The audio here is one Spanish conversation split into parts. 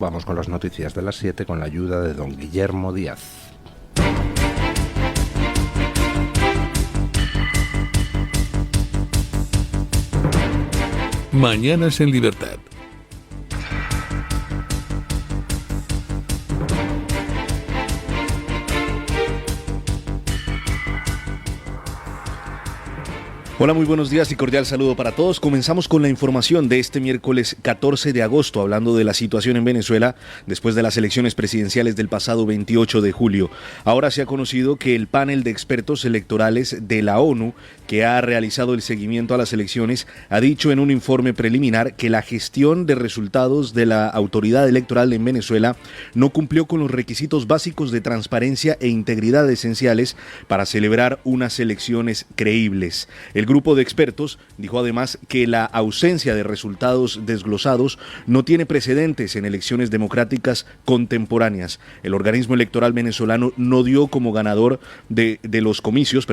Vamos con las noticias de las 7 con la ayuda de don Guillermo Díaz. Mañanas en Libertad. Hola, muy buenos días y cordial saludo para todos. Comenzamos con la información de este miércoles 14 de agosto, hablando de la situación en Venezuela después de las elecciones presidenciales del pasado 28 de julio. Ahora se ha conocido que el panel de expertos electorales de la ONU, que ha realizado el seguimiento a las elecciones, ha dicho en un informe preliminar que la gestión de resultados de la autoridad electoral en Venezuela no cumplió con los requisitos básicos de transparencia e integridad esenciales para celebrar unas elecciones creíbles. El grupo de expertos dijo además que la ausencia de resultados desglosados no tiene precedentes en elecciones democráticas contemporáneas. El organismo electoral venezolano no dio como ganador de los comicios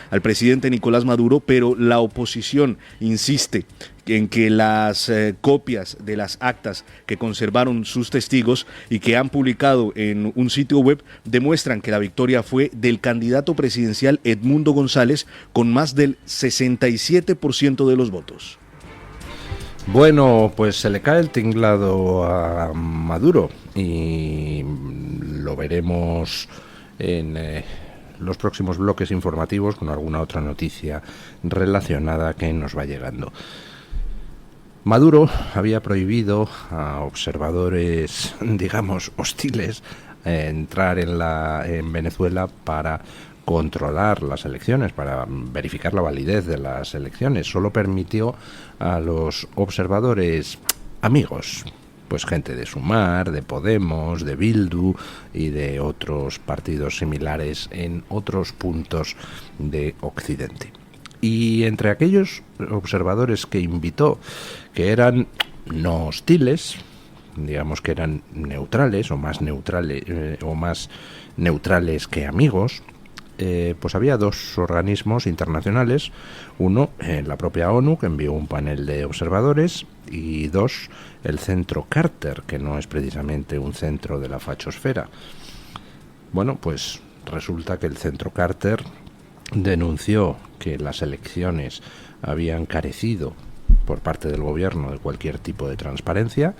al presidente Nicolás Maduro, pero la oposición insiste en que las copias de las actas que conservaron sus testigos y que han publicado en un sitio web demuestran que la victoria fue del candidato presidencial Edmundo González con más del 67% de los votos. Bueno, pues se le cae el tinglado a Maduro y lo veremos en los próximos bloques informativos con alguna otra noticia relacionada que nos va llegando. Maduro había prohibido a observadores, digamos, hostiles entrar en Venezuela para controlar las elecciones, para verificar la validez de las elecciones. Solo permitió a los observadores amigos, pues gente de Sumar, de Podemos, de Bildu y de otros partidos similares en otros puntos de Occidente. Y entre aquellos observadores que invitó, que eran no hostiles, digamos que eran neutrales o más neutrales que amigos, pues había dos organismos internacionales, uno la propia ONU, que envió un panel de observadores, y dos, el Centro Carter, que no es precisamente un centro de la fachosfera. Bueno, pues resulta que el Centro Carter denunció que las elecciones habían carecido por parte del gobierno de cualquier tipo de transparencia.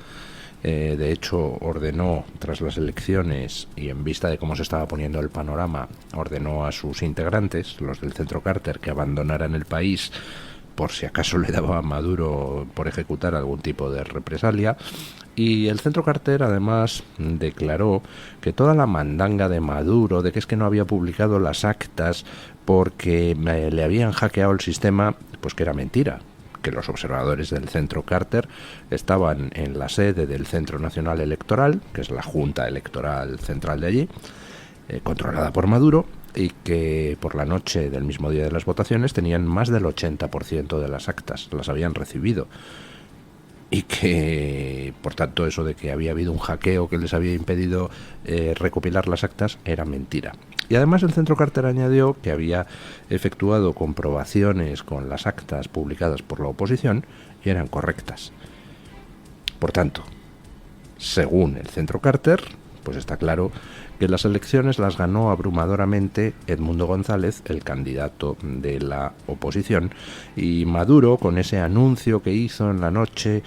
De hecho, ordenó, tras las elecciones y en vista de cómo se estaba poniendo el panorama, ordenó a sus integrantes, los del Centro Carter, que abandonaran el país por si acaso le daba a Maduro por ejecutar algún tipo de represalia. Y el Centro Carter además declaró que toda la mandanga de Maduro, de que es que no había publicado las actas porque le habían hackeado el sistema, pues que era mentira, que los observadores del Centro Carter estaban en la sede del Centro Nacional Electoral, que es la Junta Electoral Central de allí, controlada por Maduro, y que por la noche del mismo día de las votaciones tenían más del 80% de las actas, las habían recibido. Y que, por tanto, eso de que había habido un hackeo que les había impedido recopilar las actas era mentira. Y además el Centro Carter añadió que había efectuado comprobaciones con las actas publicadas por la oposición y eran correctas. Por tanto, según el Centro Carter, pues está claro que las elecciones las ganó abrumadoramente Edmundo González, el candidato de la oposición, y Maduro, con ese anuncio que hizo en la noche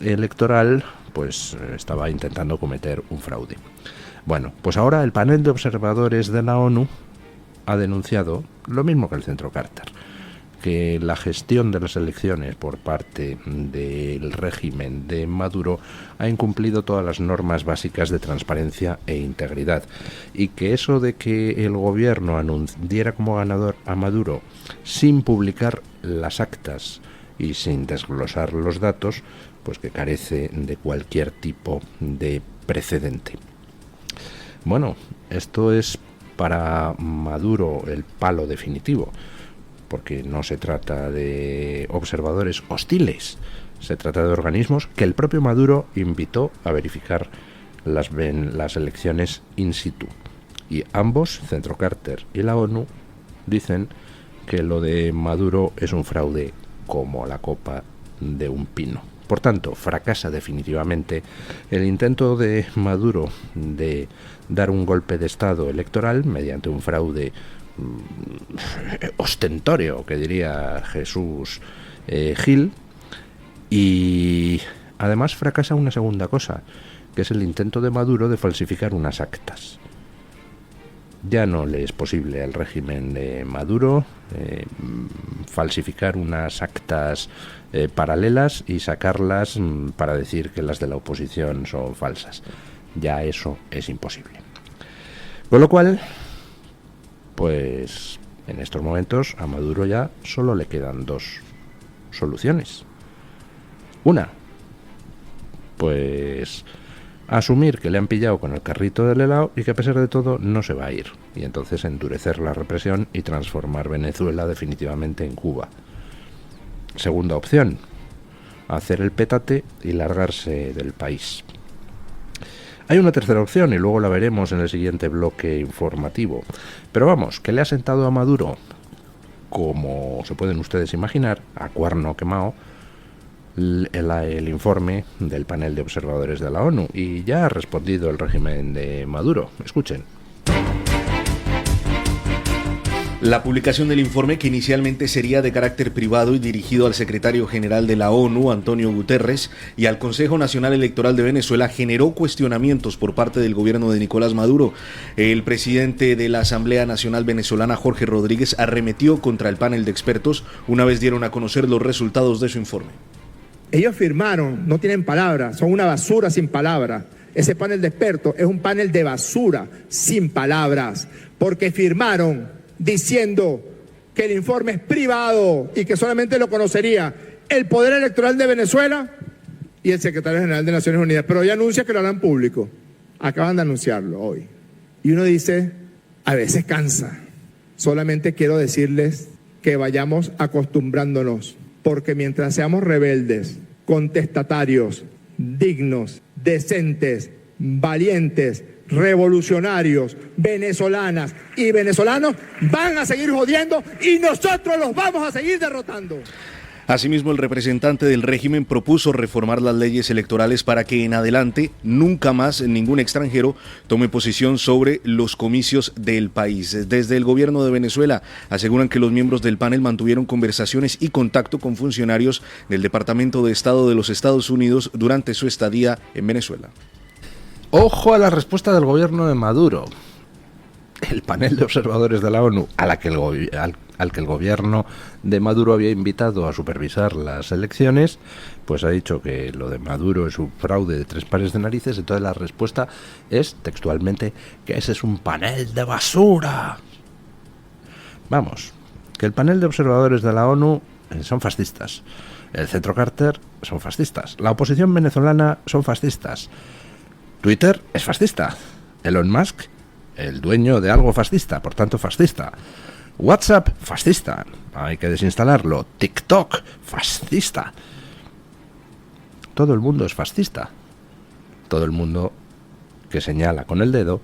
electoral, pues estaba intentando cometer un fraude. Bueno, pues ahora el panel de observadores de la ONU ha denunciado lo mismo que el Centro Carter, que la gestión de las elecciones por parte del régimen de Maduro ha incumplido todas las normas básicas de transparencia e integridad, y que eso de que el gobierno diera como ganador a Maduro sin publicar las actas y sin desglosar los datos, pues que carece de cualquier tipo de precedente. Bueno, esto es para Maduro el palo definitivo, porque no se trata de observadores hostiles, se trata de organismos que el propio Maduro invitó a verificar las elecciones in situ. Y ambos, Centro Carter y la ONU, dicen que lo de Maduro es un fraude como la copa de un pino. Por tanto, fracasa definitivamente el intento de Maduro de dar un golpe de Estado electoral mediante un fraude ostentorio, que diría Jesús Gil, y además fracasa una segunda cosa, que es el intento de Maduro de falsificar unas actas. Ya no le es posible al régimen de Maduro falsificar unas actas paralelas y sacarlas para decir que las de la oposición son falsas. Ya eso es imposible. Con lo cual, pues en estos momentos a Maduro ya solo le quedan dos soluciones. Una, pues asumir que le han pillado con el carrito del helado y que a pesar de todo no se va a ir, y entonces endurecer la represión y transformar Venezuela definitivamente en Cuba. Segunda opción, hacer el pétate y largarse del país. Hay una tercera opción y luego la veremos en el siguiente bloque informativo, pero vamos, que le ha sentado a Maduro, como se pueden ustedes imaginar, a cuerno quemado, el informe del panel de observadores de la ONU, y ya ha respondido el régimen de Maduro. Escuchen. La publicación del informe, que inicialmente sería de carácter privado y dirigido al secretario general de la ONU, Antonio Guterres, y al Consejo Nacional Electoral de Venezuela, generó cuestionamientos por parte del gobierno de Nicolás Maduro. El presidente de la Asamblea Nacional Venezolana, Jorge Rodríguez, arremetió contra el panel de expertos una vez dieron a conocer los resultados de su informe. Ellos firmaron, no tienen palabras, son una basura sin palabras. Ese panel de expertos es un panel de basura sin palabras, porque firmaron diciendo que el informe es privado y que solamente lo conocería el Poder Electoral de Venezuela y el Secretario General de Naciones Unidas, pero hoy anuncia que lo harán público. Acaban de anunciarlo hoy. Y uno dice, a veces cansa. Solamente quiero decirles que vayamos acostumbrándonos, porque mientras seamos rebeldes, contestatarios, dignos, decentes, valientes, revolucionarios, venezolanas y venezolanos van a seguir jodiendo y nosotros los vamos a seguir derrotando. Asimismo, el representante del régimen propuso reformar las leyes electorales para que en adelante nunca más ningún extranjero tome posición sobre los comicios del país. Desde el gobierno de Venezuela aseguran que los miembros del panel mantuvieron conversaciones y contacto con funcionarios del Departamento de Estado de los Estados Unidos durante su estadía en Venezuela. Ojo a la respuesta del gobierno de Maduro. El panel de observadores de la ONU, al que el gobierno de Maduro había invitado a supervisar las elecciones, pues ha dicho que lo de Maduro es un fraude de 3 pares de narices. Entonces la respuesta es textualmente que ese es un panel de basura. Vamos, que el panel de observadores de la ONU son fascistas, el Centro Carter son fascistas, la oposición venezolana son fascistas, Twitter es fascista, Elon Musk, el dueño de algo fascista, por tanto fascista, WhatsApp, fascista, hay que desinstalarlo, TikTok, fascista. Todo el mundo es fascista. Todo el mundo que señala con el dedo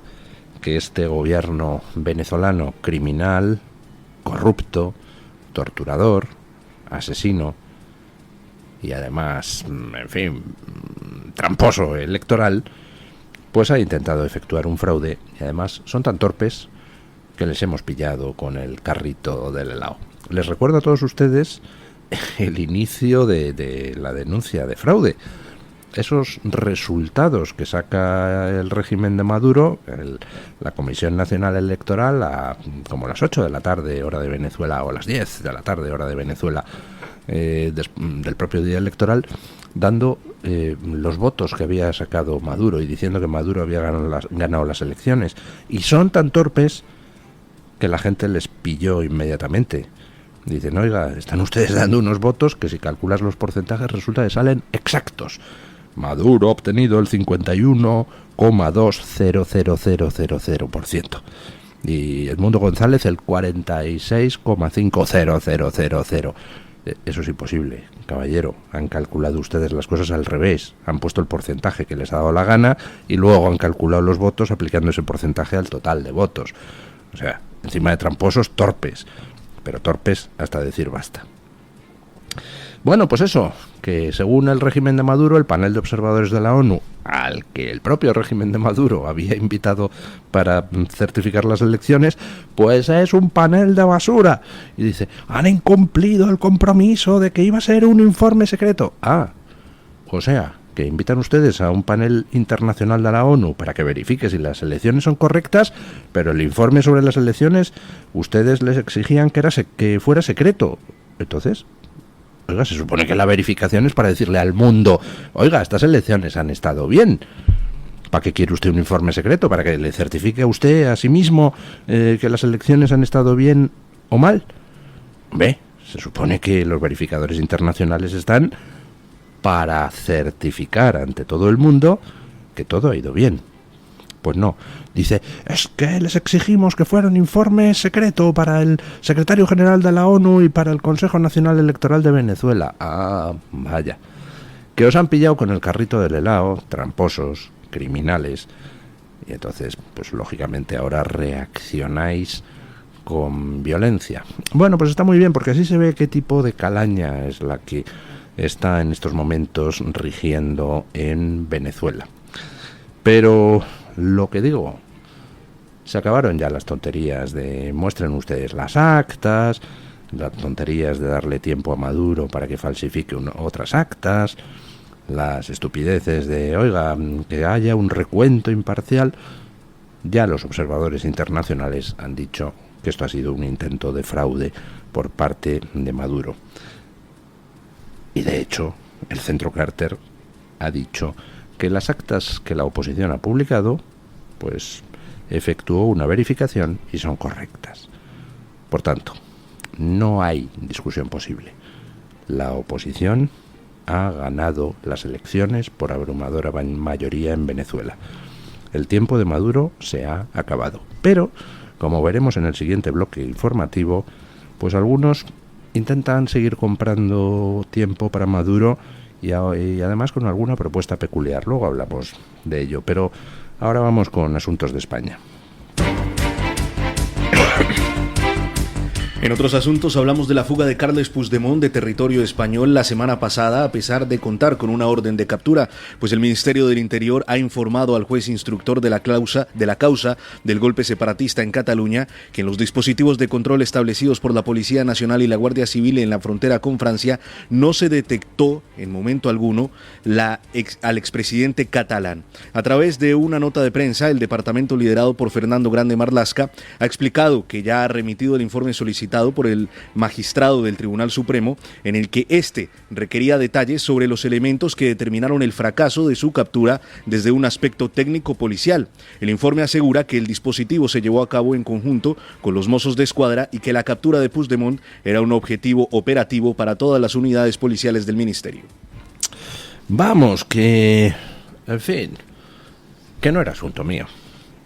que este gobierno venezolano criminal, corrupto, torturador, asesino y además, en fin, tramposo electoral, pues ha intentado efectuar un fraude y además son tan torpes que les hemos pillado con el carrito del helado. Les recuerdo a todos ustedes el inicio de la denuncia de fraude. Esos resultados que saca el régimen de Maduro, la Comisión Nacional Electoral, como a las 8 de la tarde, hora de Venezuela, o a las 10 de la tarde, hora de Venezuela, del propio día electoral, dando los votos que había sacado Maduro y diciendo que Maduro había ganado las elecciones. Y son tan torpes que la gente les pilló inmediatamente. Dicen, oiga, están ustedes dando unos votos que si calculas los porcentajes resulta que salen exactos. Maduro ha obtenido el 51,2000000% y Edmundo González el 46,50000. Eso es imposible, caballero. Han calculado ustedes las cosas al revés. Han puesto el porcentaje que les ha dado la gana y luego han calculado los votos aplicando ese porcentaje al total de votos. O sea, encima de tramposos, torpes. Pero torpes hasta decir basta. Bueno, pues eso, que según el régimen de Maduro, el panel de observadores de la ONU, al que el propio régimen de Maduro había invitado para certificar las elecciones, pues es un panel de basura. Y dice, han incumplido el compromiso de que iba a ser un informe secreto. Ah, o sea, que invitan ustedes a un panel internacional de la ONU para que verifique si las elecciones son correctas, pero el informe sobre las elecciones ustedes les exigían que fuera secreto. Entonces, oiga, se supone que la verificación es para decirle al mundo, oiga, estas elecciones han estado bien. ¿Para qué quiere usted un informe secreto? ¿Para que le certifique a usted a sí mismo que las elecciones han estado bien o mal? Ve, se supone que los verificadores internacionales están para certificar ante todo el mundo que todo ha ido bien. Pues no, dice, es que les exigimos que fuera un informe secreto para el secretario general de la ONU y para el Consejo Nacional Electoral de Venezuela. Ah, vaya, que os han pillado con el carrito del helado, tramposos, criminales, y entonces, pues lógicamente ahora reaccionáis con violencia. Bueno, pues está muy bien, porque así se ve qué tipo de calaña es la que está en estos momentos rigiendo en Venezuela. Pero lo que digo, se acabaron ya las tonterías de muestren ustedes las actas, las tonterías de darle tiempo a Maduro para que falsifique otras actas, las estupideces de, oiga, que haya un recuento imparcial. Ya los observadores internacionales han dicho que esto ha sido un intento de fraude por parte de Maduro. Y de hecho, el Centro Carter ha dicho que las actas que la oposición ha publicado, pues efectuó una verificación y son correctas. Por tanto, no hay discusión posible. La oposición ha ganado las elecciones por abrumadora mayoría en Venezuela. El tiempo de Maduro se ha acabado. Pero, como veremos en el siguiente bloque informativo, pues algunos intentan seguir comprando tiempo para Maduro y además con alguna propuesta peculiar. Luego hablamos de ello, pero ahora vamos con asuntos de España. En otros asuntos hablamos de la fuga de Carles Puigdemont de territorio español la semana pasada, a pesar de contar con una orden de captura, pues el Ministerio del Interior ha informado al juez instructor de la causa del golpe separatista en Cataluña que en los dispositivos de control establecidos por la Policía Nacional y la Guardia Civil en la frontera con Francia no se detectó en momento alguno al expresidente catalán. A través de una nota de prensa, el departamento liderado por Fernando Grande Marlaska ha explicado que ya ha remitido el informe solicitado por el magistrado del Tribunal Supremo, en el que éste requería detalles sobre los elementos que determinaron el fracaso de su captura desde un aspecto técnico policial. El informe asegura que el dispositivo se llevó a cabo en conjunto con los Mossos de Escuadra y que la captura de Puigdemont era un objetivo operativo para todas las unidades policiales del ministerio. Vamos, que, en fin, que no era asunto mío,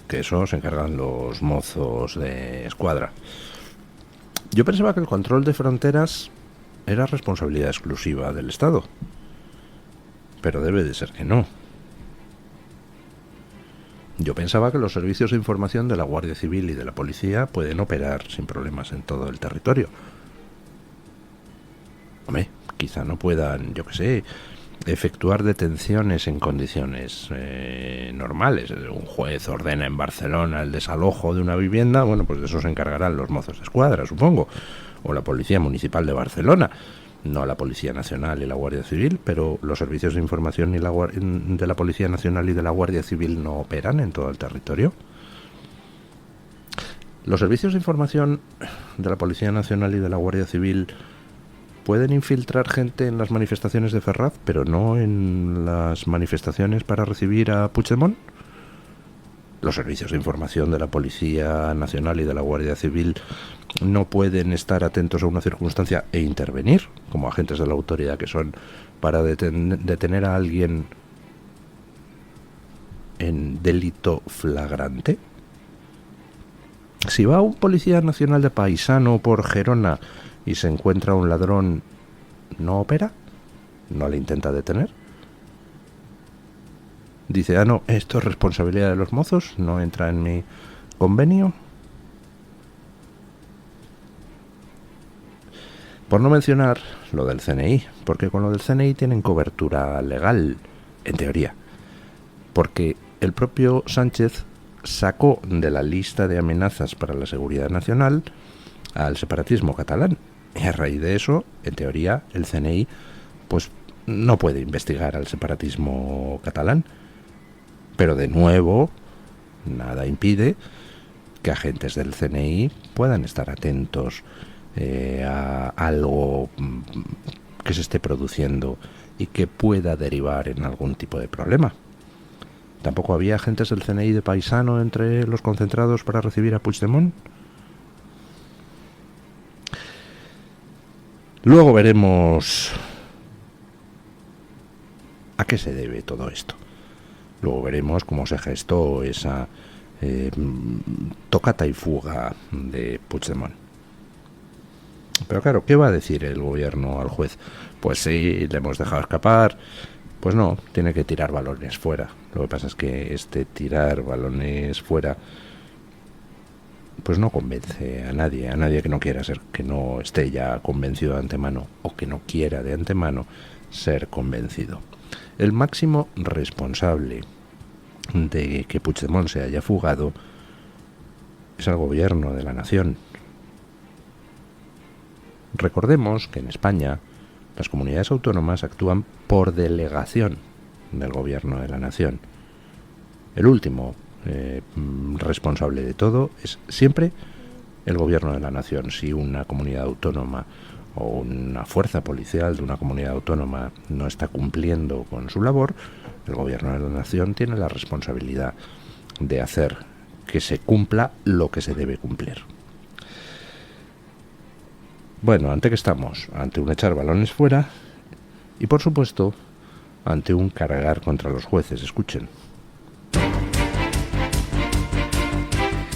que eso se encargan los Mozos de Escuadra. Yo pensaba que el control de fronteras era responsabilidad exclusiva del Estado, pero debe de ser que no. Yo pensaba que los servicios de información de la Guardia Civil y de la Policía pueden operar sin problemas en todo el territorio. Hombre, quizá no puedan, yo qué sé, efectuar detenciones en condiciones normales. Un juez ordena en Barcelona el desalojo de una vivienda, bueno, pues de eso se encargarán los Mozos de Escuadra, supongo, o la Policía Municipal de Barcelona, no la Policía Nacional y la Guardia Civil, pero los servicios de información de la Policía Nacional y de la Guardia Civil no operan en todo el territorio. Los servicios de información de la Policía Nacional y de la Guardia Civil pueden infiltrar gente en las manifestaciones de Ferraz, pero no en las manifestaciones para recibir a Puigdemont. Los servicios de información de la Policía Nacional y de la Guardia Civil no pueden estar atentos a una circunstancia e intervenir, como agentes de la autoridad que son, para detener a alguien en delito flagrante. Si va un policía nacional de paisano por Gerona y se encuentra un ladrón, ¿no opera? ¿No le intenta detener? Dice, no, esto es responsabilidad de los mozos, no entra en mi convenio. Por no mencionar lo del CNI, porque con lo del CNI tienen cobertura legal, en teoría, porque el propio Sánchez sacó de la lista de amenazas para la seguridad nacional al separatismo catalán, y a raíz de eso, en teoría, el CNI pues no puede investigar al separatismo catalán, pero de nuevo nada impide que agentes del CNI puedan estar atentos a algo que se esté produciendo y que pueda derivar en algún tipo de problema. ¿Tampoco había agentes del CNI de paisano entre los concentrados para recibir a Puigdemont? Luego veremos a qué se debe todo esto. Luego veremos cómo se gestó esa tocata y fuga de Puigdemont. Pero claro, ¿qué va a decir el gobierno al juez? Pues sí, le hemos dejado escapar. Pues no, tiene que tirar balones fuera. Lo que pasa es que tirar balones fuera pues no convence a nadie que no quiera ser, que no esté ya convencido de antemano o que no quiera de antemano ser convencido. El máximo responsable de que Puigdemont se haya fugado es el gobierno de la nación. Recordemos que en España las comunidades autónomas actúan por delegación del gobierno de la nación. El último responsable de todo es siempre el gobierno de la nación. Si una comunidad autónoma o una fuerza policial de una comunidad autónoma no está cumpliendo con su labor, el gobierno de la nación tiene la responsabilidad de hacer que se cumpla lo que se debe cumplir. Bueno, ¿ante qué estamos? Ante un echar balones fuera y, por supuesto, ante un cargar contra los jueces. Escuchen.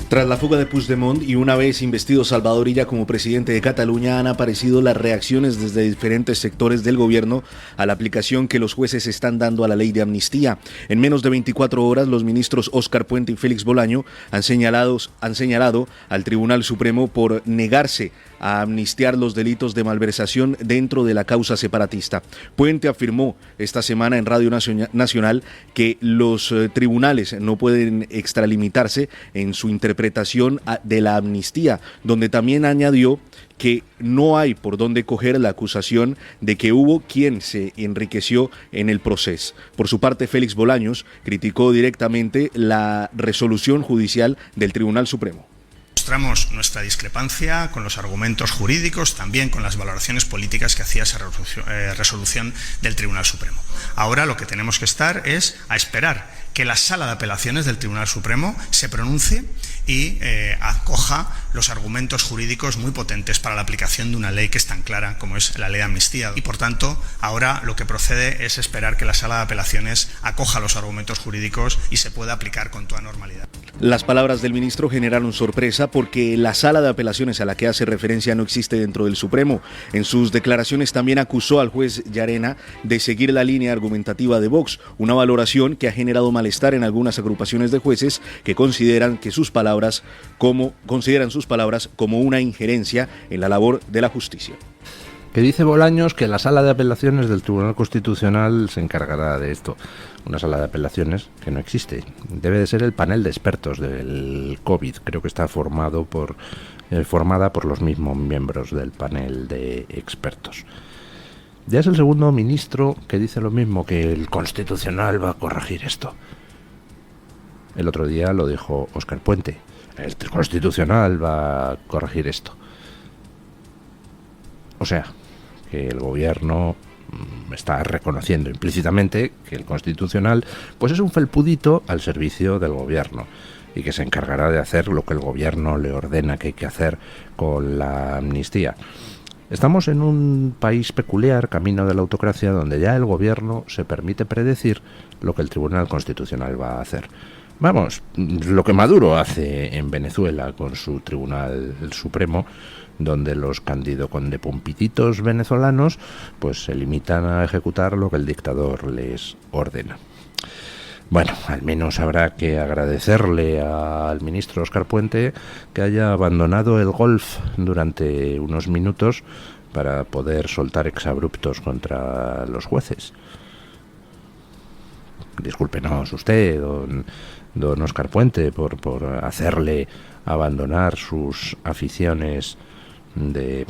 Tras la fuga de Puigdemont y una vez investido Salvador Illa como presidente de Cataluña, han aparecido las reacciones desde diferentes sectores del gobierno a la aplicación que los jueces están dando a la ley de amnistía. En menos de 24 horas, los ministros Óscar Puente y Félix Bolaño han señalado al Tribunal Supremo por negarse a amnistiar los delitos de malversación dentro de la causa separatista. Puente afirmó esta semana en Radio Nacional que los tribunales no pueden extralimitarse en su interpretación de la amnistía, donde también añadió que no hay por dónde coger la acusación de que hubo quien se enriqueció en el proceso. Por su parte, Félix Bolaños criticó directamente la resolución judicial del Tribunal Supremo. Mostramos nuestra discrepancia con los argumentos jurídicos, también con las valoraciones políticas que hacía esa resolución del Tribunal Supremo. Ahora lo que tenemos que estar es a esperar que la Sala de Apelaciones del Tribunal Supremo se pronuncie y acoja los argumentos jurídicos muy potentes para la aplicación de una ley que es tan clara como es la ley de amnistía. Y por tanto, ahora lo que procede es esperar que la Sala de Apelaciones acoja los argumentos jurídicos y se pueda aplicar con toda normalidad. Las palabras del ministro generaron sorpresa porque la Sala de Apelaciones a la que hace referencia no existe dentro del Supremo. En sus declaraciones también acusó al juez Llarena de seguir la línea argumentativa de Vox, una valoración que ha generado malestar en algunas agrupaciones de jueces que consideran sus palabras como una injerencia en la labor de la justicia. Que dice Bolaños que la Sala de Apelaciones del Tribunal Constitucional se encargará de esto. Una sala de apelaciones que no existe. Debe de ser el panel de expertos del COVID. Creo que está formada por los mismos miembros del panel de expertos. Ya es el segundo ministro que dice lo mismo, que el Constitucional va a corregir esto. El otro día lo dijo Óscar Puente. El Constitucional va a corregir esto. O sea, que el gobierno está reconociendo implícitamente que el Constitucional pues es un felpudito al servicio del gobierno y que se encargará de hacer lo que el gobierno le ordena que hay que hacer con la amnistía. Estamos en un país peculiar, camino de la autocracia, donde ya el gobierno se permite predecir lo que el Tribunal Constitucional va a hacer. Vamos, lo que Maduro hace en Venezuela con su Tribunal Supremo, donde los candidocondepumpititos venezolanos pues se limitan a ejecutar lo que el dictador les ordena. Bueno, al menos habrá que agradecerle al ministro Óscar Puente que haya abandonado el golf durante unos minutos para poder soltar exabruptos contra los jueces. Discúlpenos usted, don Óscar Puente, por hacerle abandonar sus aficiones de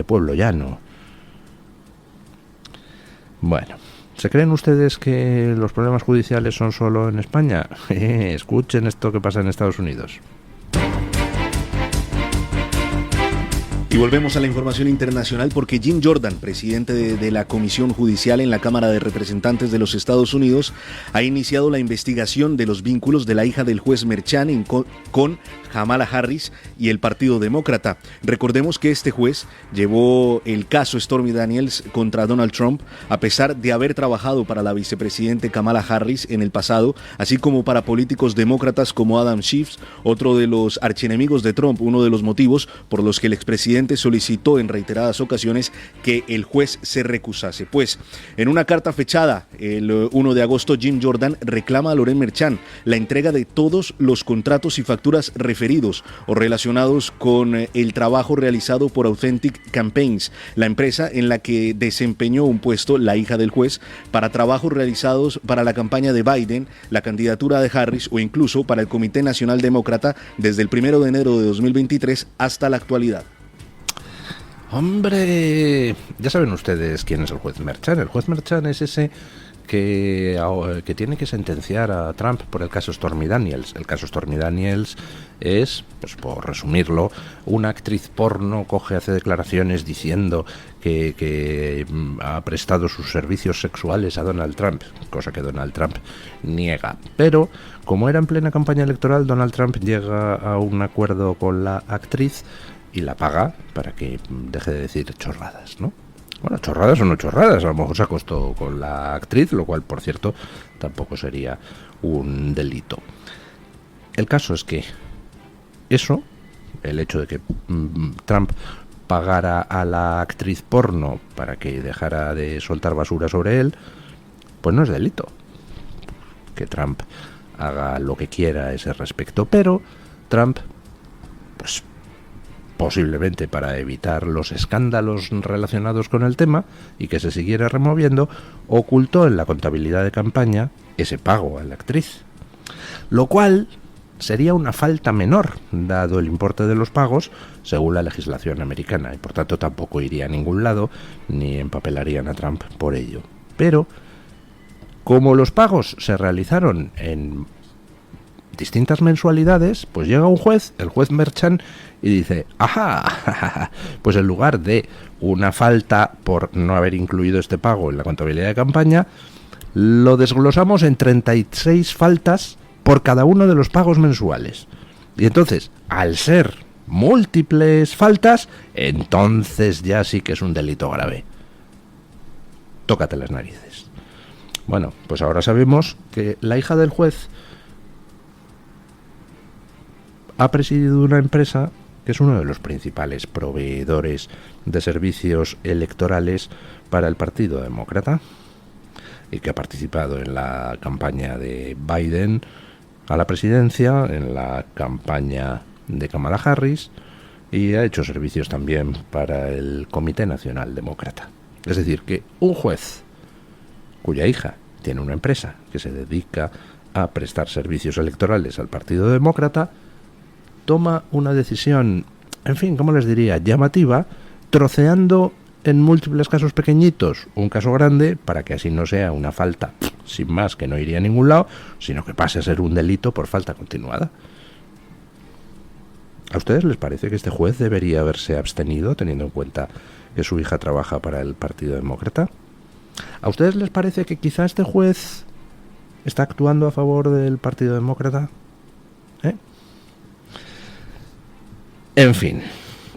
pueblo llano. Bueno, ¿se creen ustedes que los problemas judiciales son solo en España? Escuchen esto que pasa en Estados Unidos. Y volvemos a la información internacional porque Jim Jordan, presidente de la Comisión Judicial en la Cámara de Representantes de los Estados Unidos, ha iniciado la investigación de los vínculos de la hija del juez Merchan con Kamala Harris y el Partido Demócrata. Recordemos que este juez llevó el caso Stormy Daniels contra Donald Trump, a pesar de haber trabajado para la vicepresidente Kamala Harris en el pasado, así como para políticos demócratas como Adam Schiff, otro de los archienemigos de Trump, uno de los motivos por los que el expresidente solicitó en reiteradas ocasiones que el juez se recusase. Pues, en una carta fechada el 1 de agosto, Jim Jordan reclama a Lauren Merchan la entrega de todos los contratos y facturas referidos o relacionados con el trabajo realizado por Authentic Campaigns, la empresa en la que desempeñó un puesto la hija del juez, para trabajos realizados para la campaña de Biden, la candidatura de Harris o incluso para el Comité Nacional Demócrata desde el 1 de enero de 2023 hasta la actualidad. Hombre, ya saben ustedes quién es el juez Merchan. El juez Merchan es ese que tiene que sentenciar a Trump por el caso Stormy Daniels. El caso Stormy Daniels es, pues por resumirlo, una actriz porno hace declaraciones diciendo que ha prestado sus servicios sexuales a Donald Trump, cosa que Donald Trump niega. Pero, como era en plena campaña electoral, Donald Trump llega a un acuerdo con la actriz y la paga para que deje de decir chorradas, ¿no? Bueno, chorradas o no chorradas, a lo mejor se acostó con la actriz, lo cual, por cierto, tampoco sería un delito. El caso es que el hecho de que Trump pagara a la actriz porno para que dejara de soltar basura sobre él, pues no es delito. Que Trump haga lo que quiera a ese respecto, pero Trump, pues posiblemente para evitar los escándalos relacionados con el tema y que se siguiera removiendo, ocultó en la contabilidad de campaña ese pago a la actriz, lo cual sería una falta menor dado el importe de los pagos según la legislación americana, y por tanto tampoco iría a ningún lado ni empapelarían a Trump por ello. Pero como los pagos se realizaron en distintas mensualidades, pues llega un juez, el juez Merchan, y dice: ajá, pues en lugar de una falta por no haber incluido este pago en la contabilidad de campaña, lo desglosamos en 36 faltas por cada uno de los pagos mensuales. Y entonces, al ser múltiples faltas, entonces ya sí que es un delito grave. Tócate las narices. Bueno, pues ahora sabemos que la hija del juez ha presidido una empresa que es uno de los principales proveedores de servicios electorales para el Partido Demócrata y que ha participado en la campaña de Biden a la presidencia, en la campaña de Kamala Harris, y ha hecho servicios también para el Comité Nacional Demócrata. Es decir, que un juez cuya hija tiene una empresa que se dedica a prestar servicios electorales al Partido Demócrata toma una decisión, en fin, ¿cómo les diría?, llamativa, troceando en múltiples casos pequeñitos un caso grande para que así no sea una falta sin más que no iría a ningún lado, sino que pase a ser un delito por falta continuada. ¿A ustedes les parece que este juez debería haberse abstenido teniendo en cuenta que su hija trabaja para el Partido Demócrata? ¿A ustedes les parece que quizá este juez está actuando a favor del Partido Demócrata? En fin,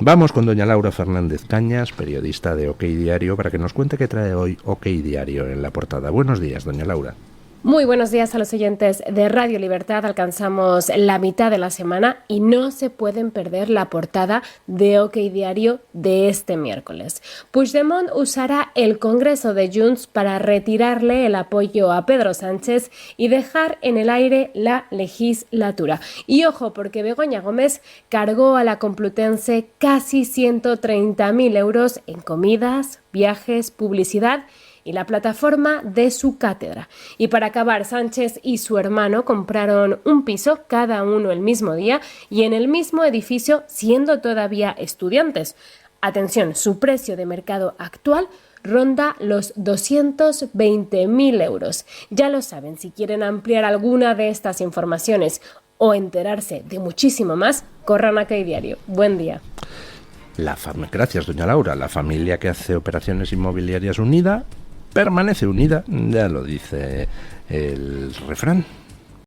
vamos con doña Laura Fernández Cañas, periodista de OK Diario, para que nos cuente qué trae hoy OK Diario en la portada. Buenos días, doña Laura. Muy buenos días a los oyentes de Radio Libertad. Alcanzamos la mitad de la semana y no se pueden perder la portada de OK Diario de este miércoles. Puigdemont usará el Congreso de Junts para retirarle el apoyo a Pedro Sánchez y dejar en el aire la legislatura. Y ojo, porque Begoña Gómez cargó a la Complutense casi 130.000 euros en comidas, viajes, publicidad y la plataforma de su cátedra. Y para acabar, Sánchez y su hermano compraron un piso, cada uno el mismo día y en el mismo edificio, siendo todavía estudiantes. Atención, su precio de mercado actual ronda los 220.000 euros. Ya lo saben, si quieren ampliar alguna de estas informaciones o enterarse de muchísimo más, corran a OK Diario. Buen día. Gracias, doña Laura. La familia que hace operaciones inmobiliarias unida permanece unida, ya lo dice el refrán.